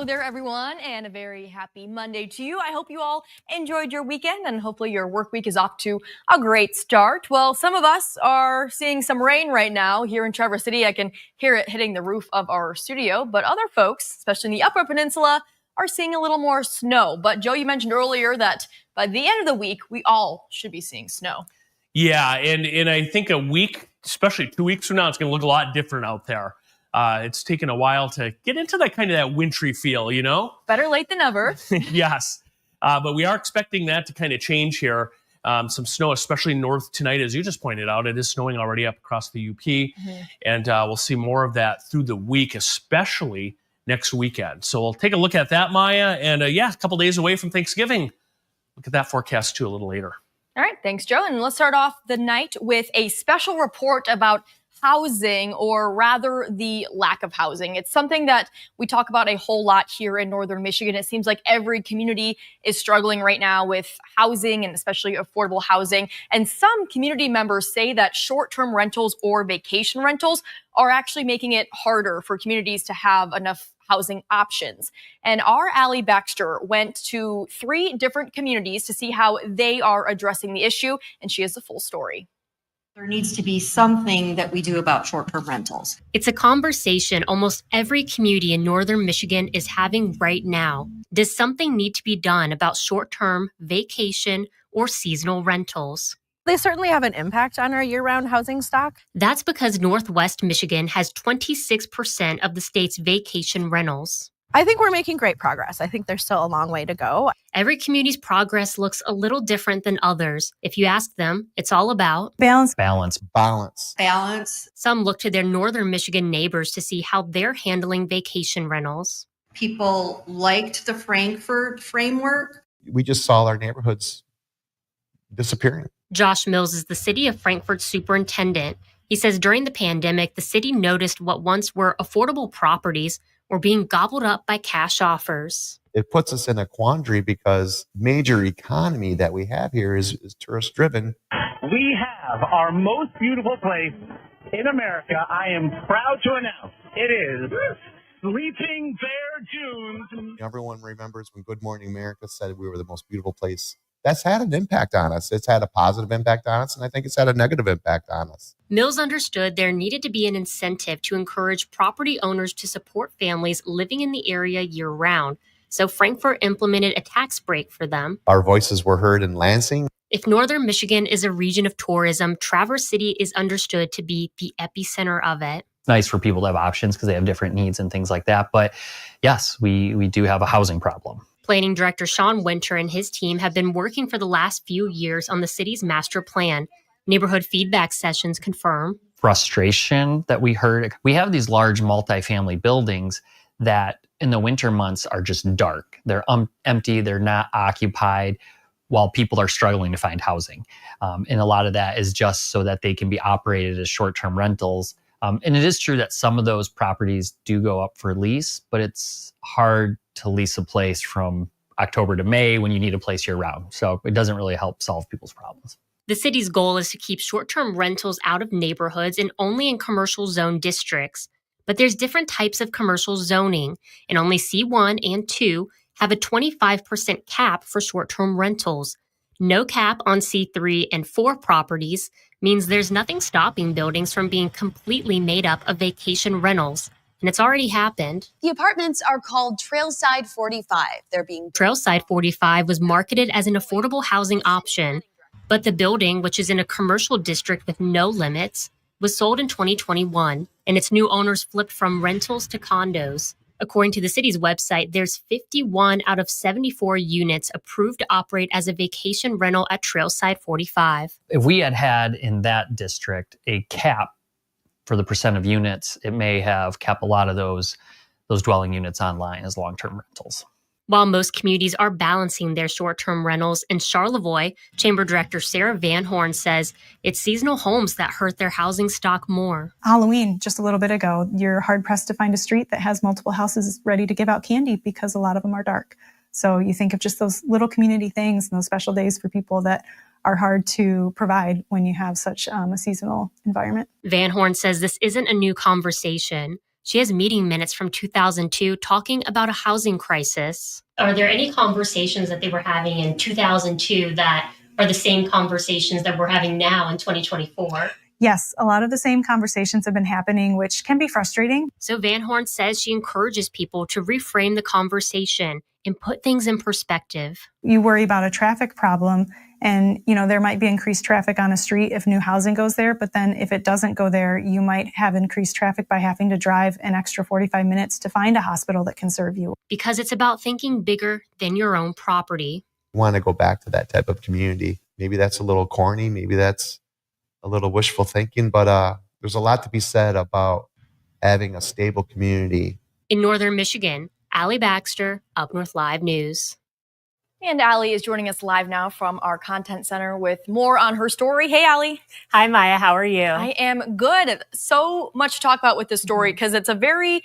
Hello there, everyone, and a very happy Monday to you. I hope you all enjoyed your weekend, and hopefully your work week is off to a great start. Well, some of us are seeing some rain right now here in Traverse City. I can hear it hitting the roof of our studio, but other folks, especially in the Upper Peninsula, are seeing a little more snow. But Joe, you mentioned earlier that by the end of the week, we all should be seeing snow. Yeah, and I think a week, especially 2 weeks from now, it's going to look a lot different out there. It's taken a while to get into that kind of that wintry feel, you know? Better late than never. Yes. But we are expecting that to kind of change here. Some snow, especially north tonight, as you just pointed out. It is snowing already up across the UP. Mm-hmm. And we'll see more of that through the week, especially next weekend. So we'll take a look at that, Maya. And a couple days away from Thanksgiving. Look at that forecast, too, a little later. All right. Thanks, Joe. And let's start off the night with a special report about housing, or rather the lack of housing. It's something that we talk about a whole lot here in northern Michigan. It seems like every community is struggling right now with housing, and especially affordable housing. And some community members say that short-term rentals or vacation rentals are actually making it harder for communities to have enough housing options. And our Allie Baxter went to 3 different communities to see how they are addressing the issue, and she has the full story. There needs to be something that we do about short-term rentals. It's a conversation almost every community in northern Michigan is having right now. Does something need to be done about short-term, vacation, or seasonal rentals? They certainly have an impact on our year-round housing stock. That's because Northwest Michigan has 26% of the state's vacation rentals. I think we're making great progress. I think there's still a long way to go. Every community's progress looks a little different than others. If you ask them, it's all about balance. Some look to their northern Michigan neighbors to see how they're handling vacation rentals. People liked the Frankfurt framework. We just saw our neighborhoods disappearing. Josh Mills is the city of Frankfurt's superintendent. He says during the pandemic, the city noticed what once were affordable properties were being gobbled up by cash offers. It puts us in a quandary because major economy that we have here is tourist driven. We have our most beautiful place in America. I am proud to announce it is Sleeping Bear Dunes. Everyone remembers when Good Morning America said we were the most beautiful place. That's had an impact on us. It's had a positive impact on us, and I think it's had a negative impact on us. Mills understood there needed to be an incentive to encourage property owners to support families living in the area year-round. So Frankfurt implemented a tax break for them. Our voices were heard in Lansing. If northern Michigan is a region of tourism, Traverse City is understood to be the epicenter of it. It's nice for people to have options because they have different needs and things like that. But yes, we do have a housing problem. Planning Director Sean Winter and his team have been working for the last few years on the city's master plan. Neighborhood feedback sessions confirm frustration that we heard. We have these large multifamily buildings that in the winter months are just dark. They're empty, they're not occupied, while people are struggling to find housing. And a lot of that is just so that they can be operated as short-term rentals. And it is true that some of those properties do go up for lease, but it's hard to lease a place from October to May when you need a place year-round. So it doesn't really help solve people's problems. The city's goal is to keep short-term rentals out of neighborhoods and only in commercial zone districts. But there's different types of commercial zoning, and only C1 and 2 have a 25% cap for short-term rentals. No cap on C3 and 4 properties means there's nothing stopping buildings from being completely made up of vacation rentals. And it's already happened. The apartments are called Trailside 45. Trailside 45 was marketed as an affordable housing option, but the building, which is in a commercial district with no limits, was sold in 2021, and its new owners flipped from rentals to condos. According to the city's website, there's 51 out of 74 units approved to operate as a vacation rental at Trailside 45. If we had in that district a cap for the percent of units, it may have kept a lot of those dwelling units online as long-term rentals. While most communities are balancing their short-term rentals, in Charlevoix, Chamber Director Sarah Van Horn says it's seasonal homes that hurt their housing stock more. Halloween, just a little bit ago, you're hard-pressed to find a street that has multiple houses ready to give out candy because a lot of them are dark. So you think of just those little community things and those special days for people that are hard to provide when you have such a seasonal environment. Van Horn says this isn't a new conversation. She has meeting minutes from 2002 talking about a housing crisis. Are there any conversations that they were having in 2002 that are the same conversations that we're having now in 2024? Yes, a lot of the same conversations have been happening, which can be frustrating. So Van Horn says she encourages people to reframe the conversation and put things in perspective. You worry about a traffic problem and, there might be increased traffic on a street if new housing goes there. But then if it doesn't go there, you might have increased traffic by having to drive an extra 45 minutes to find a hospital that can serve you. Because it's about thinking bigger than your own property. I want to go back to that type of community. Maybe that's a little corny. Maybe that's a little wishful thinking, but there's a lot to be said about having a stable community. In northern Michigan, Allie Baxter, UpNorthLive News. And Allie is joining us live now from our content center with more on her story. Hey, Allie. Hi, Maya. How are you? I am good. So much to talk about with this story because it's a very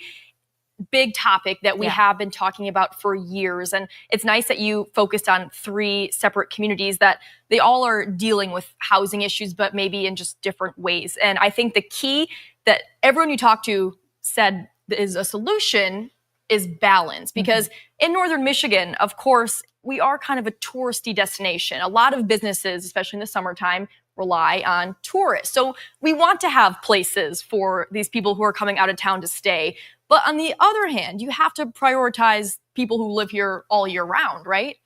big topic that we have been talking about for years. And it's nice that you focused on 3 separate communities that they all are dealing with housing issues, but maybe in just different ways. And I think the key that everyone you talk to said is a solution is balance, because in northern Michigan, of course, we are kind of a touristy destination. A lot of businesses, especially in the summertime, rely on tourists. So we want to have places for these people who are coming out of town to stay. But on the other hand, you have to prioritize people who live here all year round, right?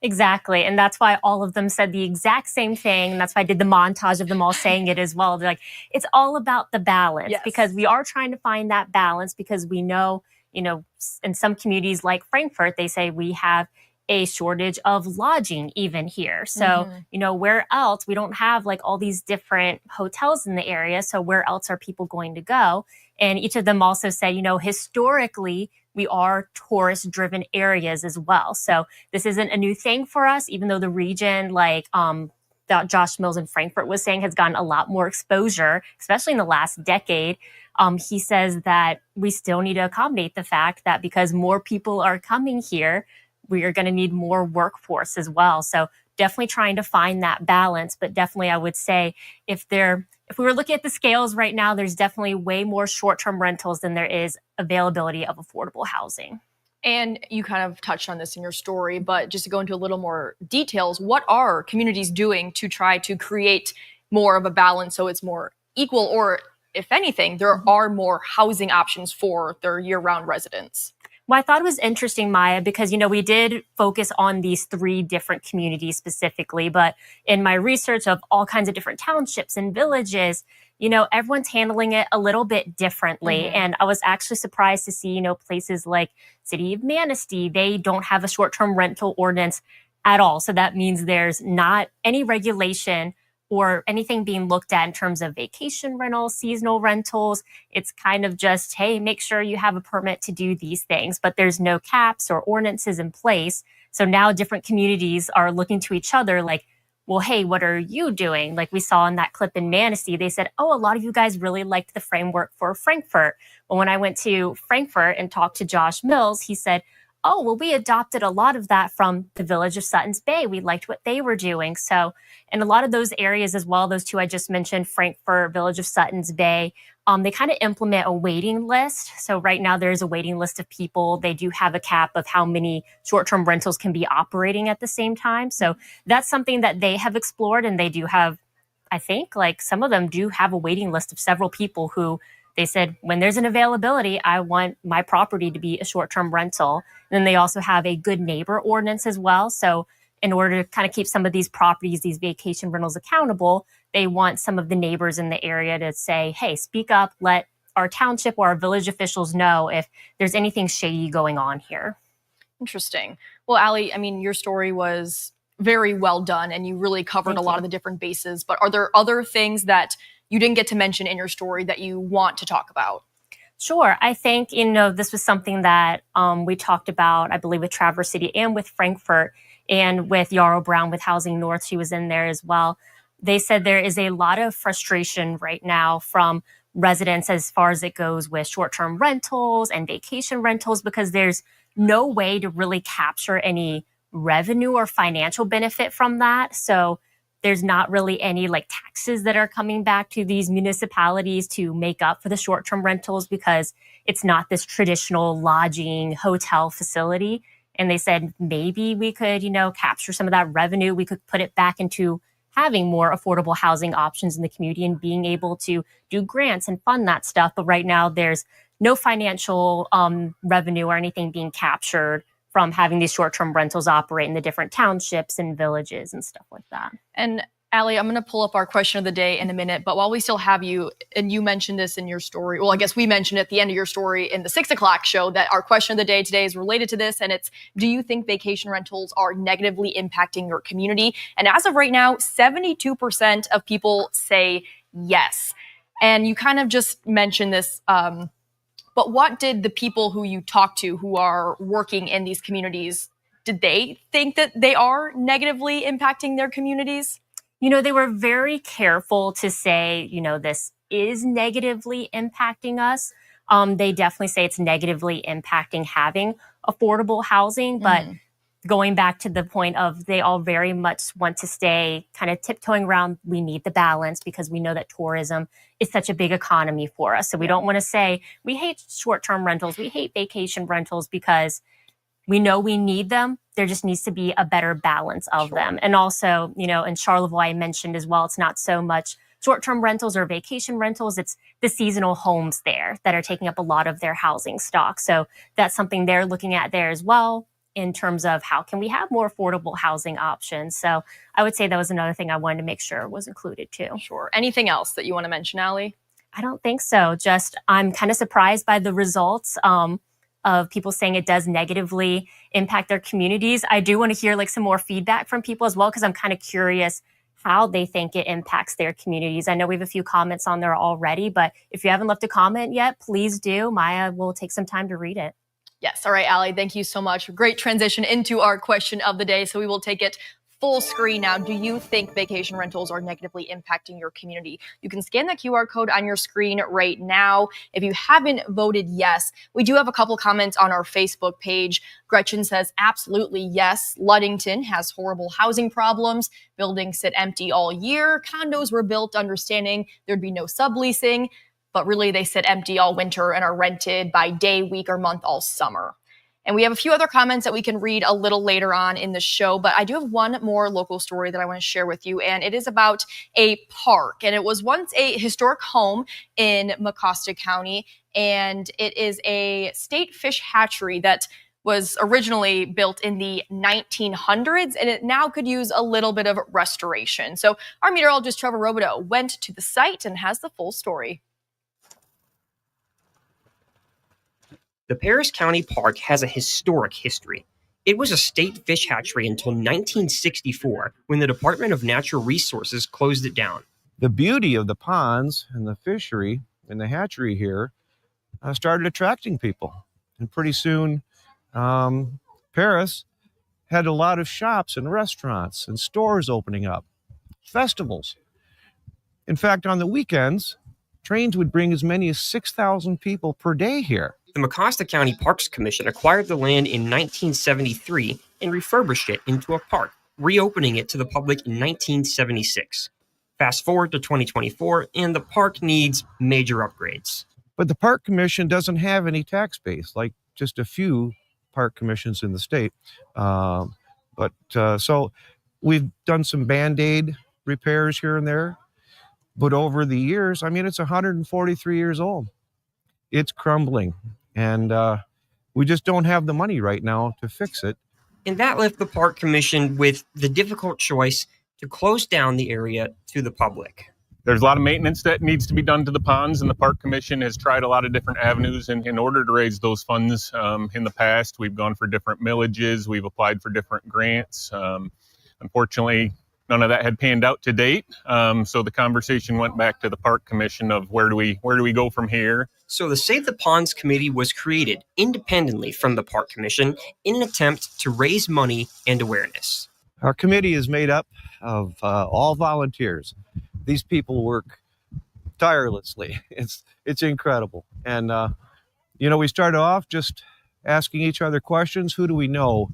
Exactly. And that's why all of them said the exact same thing. And that's why I did the montage of them all saying it as well. They're like, it's all about the balance, because we are trying to find that balance, because we know, in some communities like Frankfort, they say we have a shortage of lodging even here. So, where else? We don't have like all these different hotels in the area. So where else are people going to go? And each of them also said, historically, we are tourist driven areas as well. So this isn't a new thing for us, even though the region that Josh Mills in Frankfort was saying has gotten a lot more exposure, especially in the last decade. He says that we still need to accommodate the fact that because more people are coming here, we are going to need more workforce as well. So definitely trying to find that balance. But definitely I would say if we were looking at the scales right now, there's definitely way more short-term rentals than there is availability of affordable housing. And you kind of touched on this in your story, but just to go into a little more details, what are communities doing to try to create more of a balance so it's more equal, or if anything, there are more housing options for their year-round residents? Well, I thought it was interesting, Maya, because, we did focus on these 3 different communities specifically. But in my research of all kinds of different townships and villages, everyone's handling it a little bit differently. And I was actually surprised to see, places like City of Manistee, they don't have a short-term rental ordinance at all. So that means there's not any regulation or anything being looked at in terms of vacation rentals, seasonal rentals. It's kind of just, hey, make sure you have a permit to do these things, but there's no caps or ordinances in place. So now different communities are looking to each other like, well, hey, what are you doing? Like we saw in that clip in Manistee, they said, oh, a lot of you guys really liked the framework for Frankfort. Well, when I went to Frankfort and talked to Josh Mills, he said, oh, well, we adopted a lot of that from the village of Sutton's Bay. We liked what they were doing. So, and a lot of those areas as well, those 2 I just mentioned, Frankfort, village of Sutton's Bay, they kind of implement a waiting list. So right now there's a waiting list of people. They do have a cap of how many short-term rentals can be operating at the same time. So that's something that they have explored, and they do have, I think, like some of them do have a waiting list of several people who they said, when there's an availability, I want my property to be a short-term rental. And then they also have a good neighbor ordinance as well. So in order to kind of keep some of these properties, these vacation rentals accountable, they want some of the neighbors in the area to say, hey, speak up, let our township or our village officials know if there's anything shady going on here. Interesting. Well, Allie, I mean, your story was very well done and you really covered a lot of the different bases, but are there other things that you didn't get to mention in your story that you want to talk about? Sure. I think, this was something that we talked about, I believe, with Traverse City and with Frankfort and with Yarrow Brown with Housing North. She was in there as well. They said there is a lot of frustration right now from residents as far as it goes with short-term rentals and vacation rentals, because there's no way to really capture any revenue or financial benefit from that. So there's not really any like taxes that are coming back to these municipalities to make up for the short-term rentals because it's not this traditional lodging hotel facility. And they said maybe we could, capture some of that revenue. We could put it back into having more affordable housing options in the community and being able to do grants and fund that stuff. But right now there's no financial revenue or anything being captured from having these short-term rentals operate in the different townships and villages and stuff like that. And Allie, I'm going to pull up our question of the day in a minute, but while we still have you, and you mentioned this in your story, well, I guess we mentioned at the end of your story in the 6 o'clock show that our question of the day today is related to this, and it's, do you think vacation rentals are negatively impacting your community? And as of right now, 72% of people say yes. And you kind of just mentioned this, but what did the people who you talked to who are working in these communities, did they think that they are negatively impacting their communities? They were very careful to say, this is negatively impacting us. They definitely say it's negatively impacting having affordable housing, but going back to the point of they all very much want to stay kind of tiptoeing around, we need the balance because we know that tourism is such a big economy for us. So we don't want to say we hate short-term rentals, we hate vacation rentals because we know we need them. There just needs to be a better balance of them. And also, in Charlevoix, I mentioned as well, it's not so much short-term rentals or vacation rentals. It's the seasonal homes there that are taking up a lot of their housing stock. So that's something they're looking at there as well in terms of how can we have more affordable housing options. So I would say that was another thing I wanted to make sure was included too. Sure. Anything else that you want to mention, Allie? I don't think so. Just I'm kind of surprised by the results of people saying it does negatively impact their communities. I do want to hear some more feedback from people as well, because I'm kind of curious how they think it impacts their communities. I know we have a few comments on there already, but if you haven't left a comment yet, please do. Maya will take some time to read it. Yes. All right, Allie, thank you so much. Great transition into our question of the day. So we will take it full screen now. Do you think vacation rentals are negatively impacting your community? You can scan the QR code on your screen right now. If you haven't voted yes, we do have a couple comments on our Facebook page. Gretchen says, absolutely yes. Ludington has horrible housing problems. Buildings sit empty all year. Condos were built understanding there'd be no subleasing, but really they sit empty all winter and are rented by day, week, or month all summer. And we have a few other comments that we can read a little later on in the show, but I do have one more local story that I want to share with you, and it is about a park. And it was once a historic home in Mecosta County, and it is a state fish hatchery that was originally built in the 1900s, and it now could use a little bit of restoration. So our meteorologist Trevor Robideau went to the site and has the full story. The Paris County Park has a historic history. It was a state fish hatchery until 1964, when the Department of Natural Resources closed it down. The beauty of the ponds and the fishery and the hatchery here started attracting people. And pretty soon, Paris had a lot of shops and restaurants and stores opening up, festivals. In fact, on the weekends, trains would bring as many as 6,000 people per day here. The Mecosta County Parks Commission acquired the land in 1973 and refurbished it into a park, reopening it to the public in 1976. Fast forward to 2024, and the park needs major upgrades. But the Park Commission doesn't have any tax base, like just a few park commissions in the state. So we've done some Band-Aid repairs here and there. But over the years, it's 143 years old. It's crumbling. And we just don't have the money right now to fix it. And that left the Park Commission with the difficult choice to close down the area to the public. There's a lot of maintenance that needs to be done to the ponds, and the Park Commission has tried a lot of different avenues in order to raise those funds. In the past, we've gone for different millages. We've applied for different grants. Unfortunately, none of that had panned out to date. So the conversation went back to the Park Commission of where do we go from here? So the Save the Ponds Committee was created independently from the Park Commission in an attempt to raise money and awareness. Our committee is made up of all volunteers. These people work tirelessly. It's incredible. And, we started off just asking each other questions. Who do we know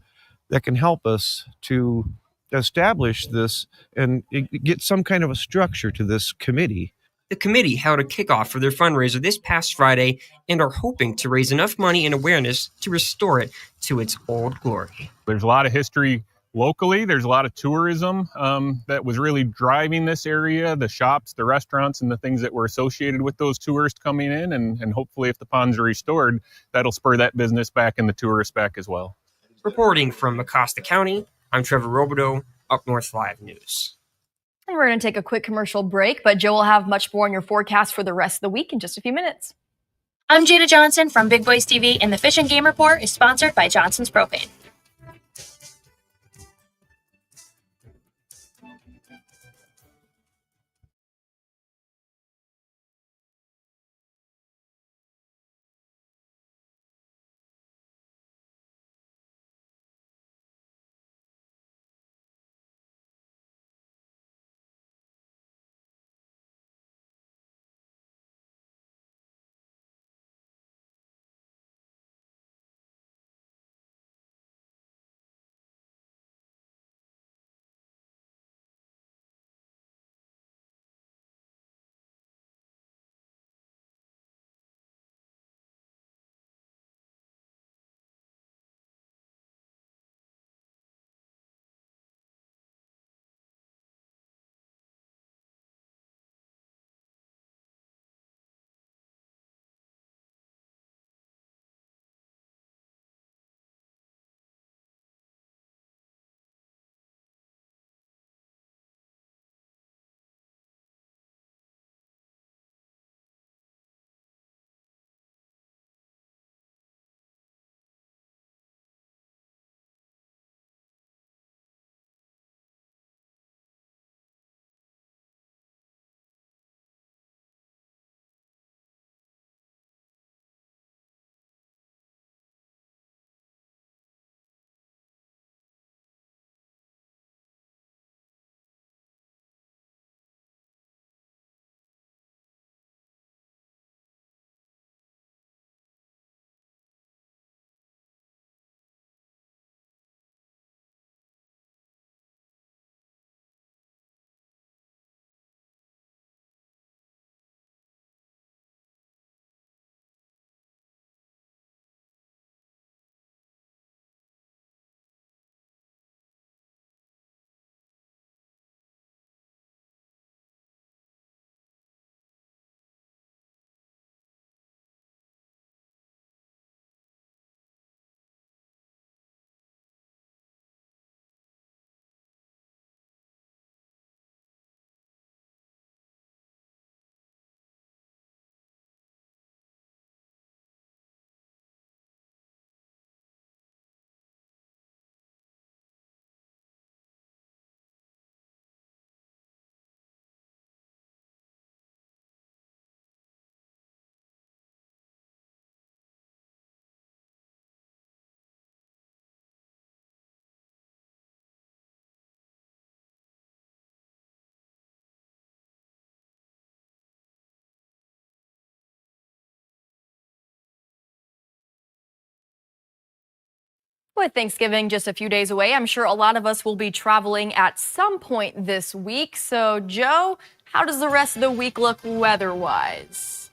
that can help us to establish this and get some kind of a structure to this committee. The committee held a kickoff for their fundraiser this past Friday and are hoping to raise enough money and awareness to restore it to its old glory. There's a lot of history locally. There's a lot of tourism that was really driving this area, the shops, the restaurants, and the things that were associated with those tourists coming in. And hopefully if the ponds are restored, that'll spur that business back and the tourists back as well. Reporting from Mecosta County, I'm Trevor Robideau, UpNorthLive News. And we're going to take a quick commercial break, but Joe will have much more on your forecast for the rest of the week in just a few minutes. I'm Jada Johnson from Big Boys TV, and the Fish and Game Report is sponsored by Johnson's Propane. With Thanksgiving just a few days away, I'm sure a lot of us will be traveling at some point this week. So, Joe, how does the rest of the week look weather-wise?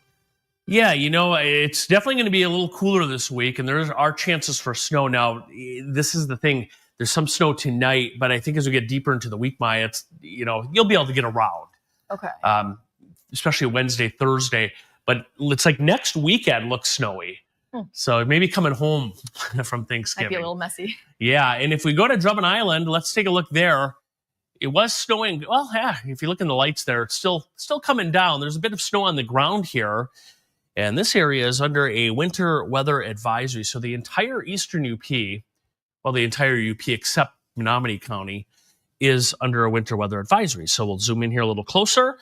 Yeah, it's definitely going to be a little cooler this week, and there are chances for snow. Now, this is the thing. There's some snow tonight, but I think as we get deeper into the week, Maya, you'll be able to get around. Okay. Especially Wednesday, Thursday. But it's like next weekend looks snowy. So maybe coming home from Thanksgiving. Might be a little messy. Yeah, and if we go to Drummond Island, let's take a look there. It was snowing. Well, yeah, if you look in the lights there, it's still coming down. There's a bit of snow on the ground here. And this area is under a winter weather advisory. So the entire eastern UP, well, the entire UP except Menominee County, is under a winter weather advisory. So we'll zoom in here a little closer.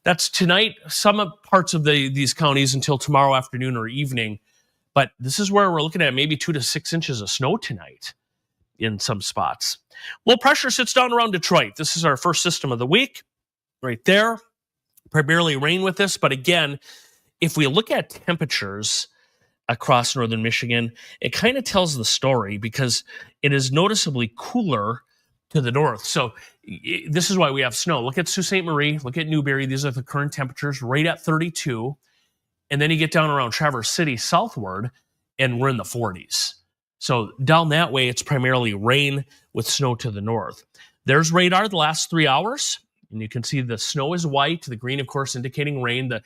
That's tonight, some parts of these counties until tomorrow afternoon or evening. But this is where we're looking at maybe 2 to 6 inches of snow tonight in some spots. Low pressure sits down around Detroit. This is our first system of the week right there. Primarily rain with this. But again, if we look at temperatures across northern Michigan, it kind of tells the story because it is noticeably cooler to the north. So this is why we have snow. Look at Sault Ste. Marie, look at Newberry. These are the current temperatures right at 32. And then you get down around Traverse City southward, and we're in the 40s. So down that way, it's primarily rain with snow to the north. There's radar the last 3 hours, and you can see the snow is white. The green, of course, indicating rain. The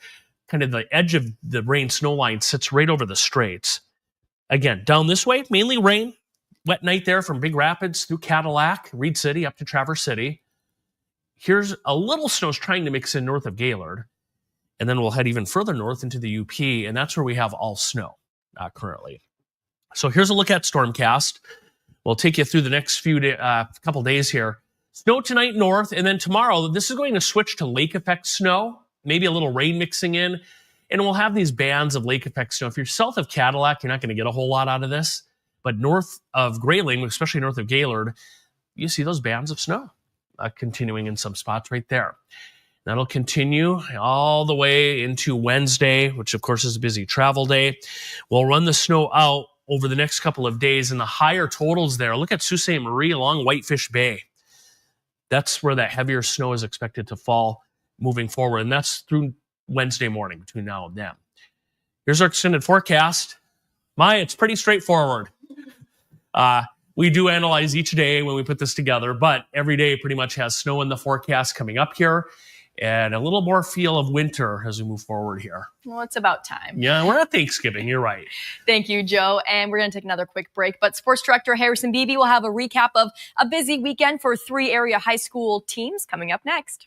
kind of the edge of the rain snow line sits right over the straits. Again, down this way, mainly rain. Wet night there from Big Rapids through Cadillac, Reed City, up to Traverse City. Here's a little snow's trying to mix in north of Gaylord. And then we'll head even further north into the UP, and that's where we have all snow currently. So here's a look at Stormcast. We'll take you through the next couple days here. Snow tonight north, and then tomorrow, this is going to switch to lake effect snow, maybe a little rain mixing in, and we'll have these bands of lake effect snow. If you're south of Cadillac, you're not going to get a whole lot out of this. But north of Grayling, especially north of Gaylord, you see those bands of snow continuing in some spots right there. That'll continue all the way into Wednesday, which of course is a busy travel day. We'll run the snow out over the next couple of days, and the higher totals there. Look at Sault Ste. Marie along Whitefish Bay. That's where that heavier snow is expected to fall moving forward, and that's through Wednesday morning between now and then. Here's our extended forecast. It's pretty straightforward. We do analyze each day when we put this together, but every day pretty much has snow in the forecast coming up here and a little more feel of winter as we move forward here. Well, it's about time. Yeah, we're at Thanksgiving. You're right. Thank you, Joe. And we're going to take another quick break. But Sports Director Harrison Beebe will have a recap of a busy weekend for 3 area high school teams coming up next.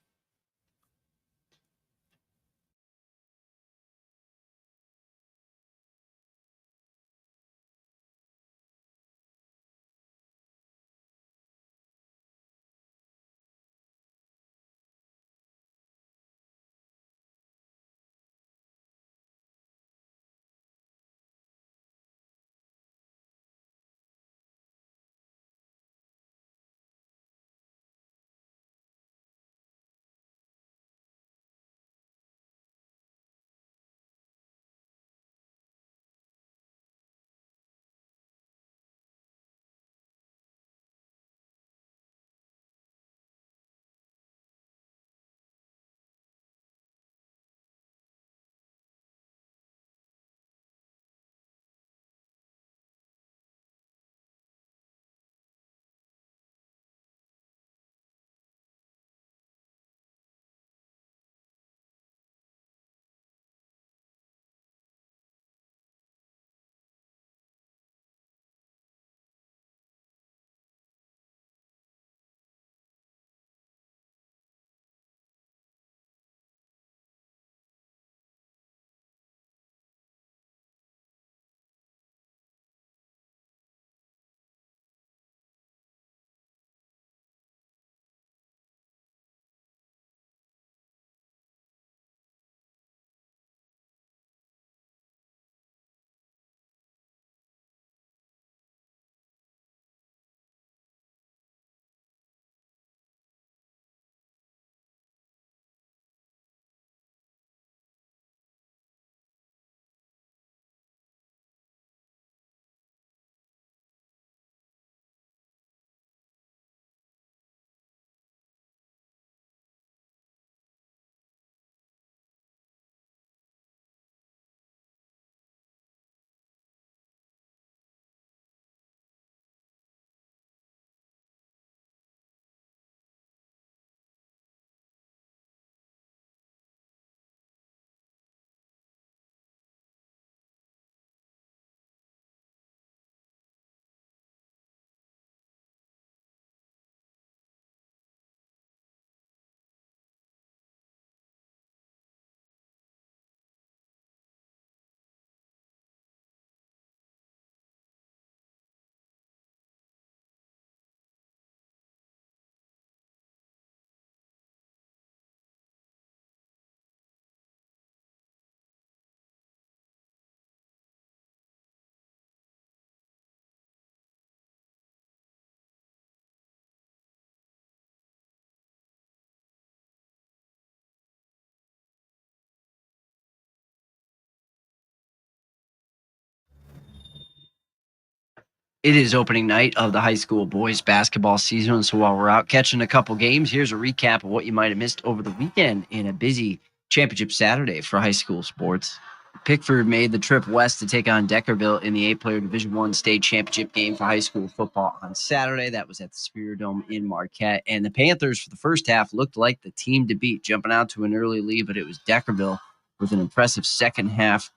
It is opening night of the high school boys basketball season. So while we're out catching a couple games, here's a recap of what you might have missed over the weekend in a busy championship Saturday for high school sports. Pickford made the trip west to take on Deckerville in the 8-player Division I state championship game for high school football on Saturday. That was at the Superior Dome in Marquette. And the Panthers for the first half looked like the team to beat, jumping out to an early lead, but it was Deckerville with an impressive second half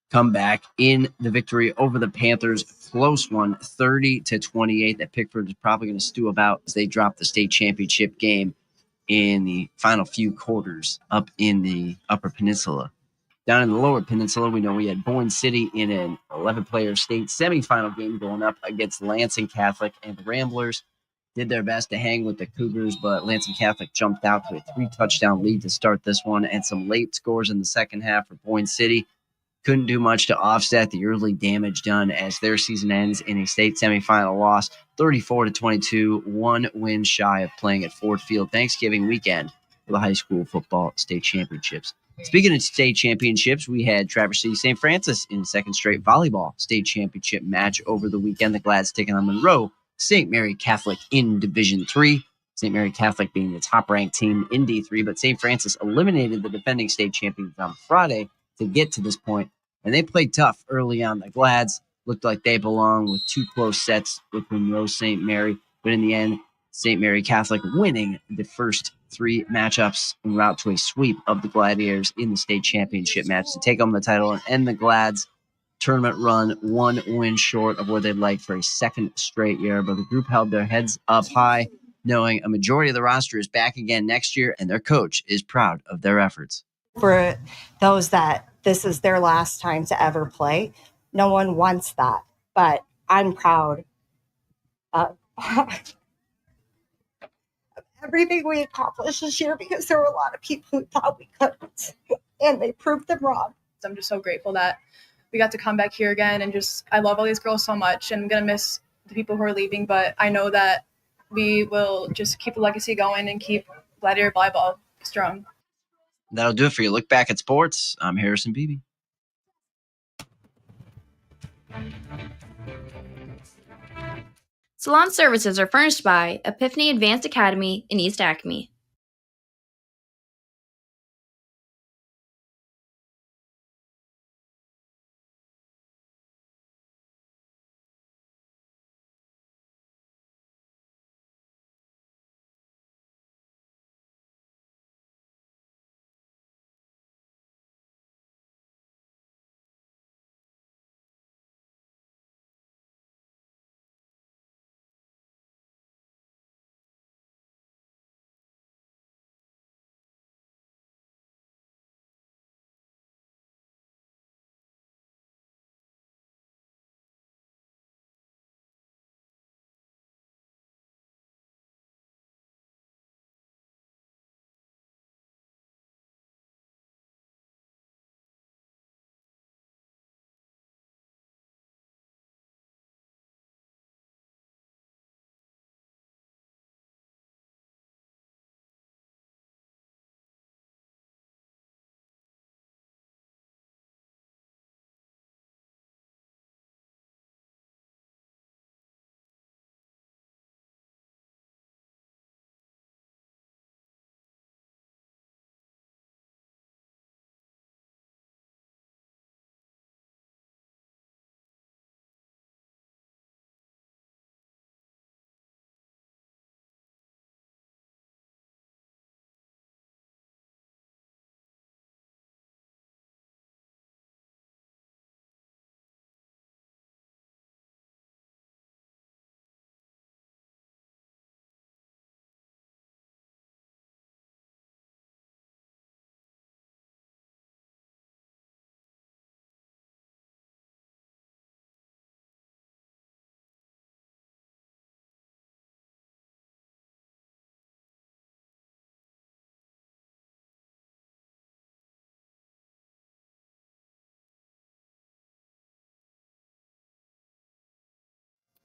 comeback in the victory over the Panthers. Close one, 30-28, that Pickford is probably going to stew about as they drop the state championship game in the final few quarters up in the Upper Peninsula. Down in the Lower Peninsula, we know we had Boyne City in an 11-player state semifinal game going up against Lansing Catholic, and the Ramblers did their best to hang with the Cougars, but Lansing Catholic jumped out to a 3-touchdown lead to start this one, and some late scores in the second half for Boyne City couldn't do much to offset the early damage done as their season ends in a state semifinal loss, 34-22, one win shy of playing at Ford Field Thanksgiving weekend for the high school football state championships. Speaking of state championships, we had Traverse City St. Francis in second straight volleyball state championship match over the weekend. The Glads taking on Monroe St. Mary Catholic in Division III. St. Mary Catholic being the top-ranked team in D3, but St. Francis eliminated the defending state champions on Friday to get to this point. And they played tough early on. The Glads looked like they belong with 2 close sets with Monroe St. Mary. But in the end, St. Mary Catholic winning the first 3 matchups en route to a sweep of the Gladiators in the state championship match to take home the title and end the Glads tournament run 1 win short of where they'd like for a second straight year. But the group held their heads up high, knowing a majority of the roster is back again next year, and their coach is proud of their efforts. For those that this is their last time to ever play, no one wants that, but I'm proud of everything we accomplished this year because there were a lot of people who thought we couldn't, and they proved them wrong. I'm just so grateful that we got to come back here again, and I love all these girls so much, and I'm going to miss the people who are leaving, but I know that we will just keep the legacy going and keep Gladiator volleyball strong. That'll do it for you. Look back at sports. I'm Harrison Beebe. Salon services are furnished by Epiphany Advanced Academy in East Acme.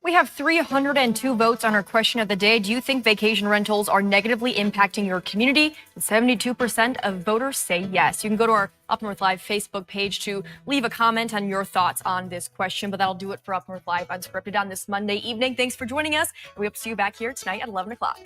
We have 302 votes on our question of the day. Do you think vacation rentals are negatively impacting your community? 72% of voters say yes. You can go to our Up North Live Facebook page to leave a comment on your thoughts on this question, but that'll do it for Up North Live Unscripted on this Monday evening. Thanks for joining us. We hope to see you back here tonight at 11 o'clock.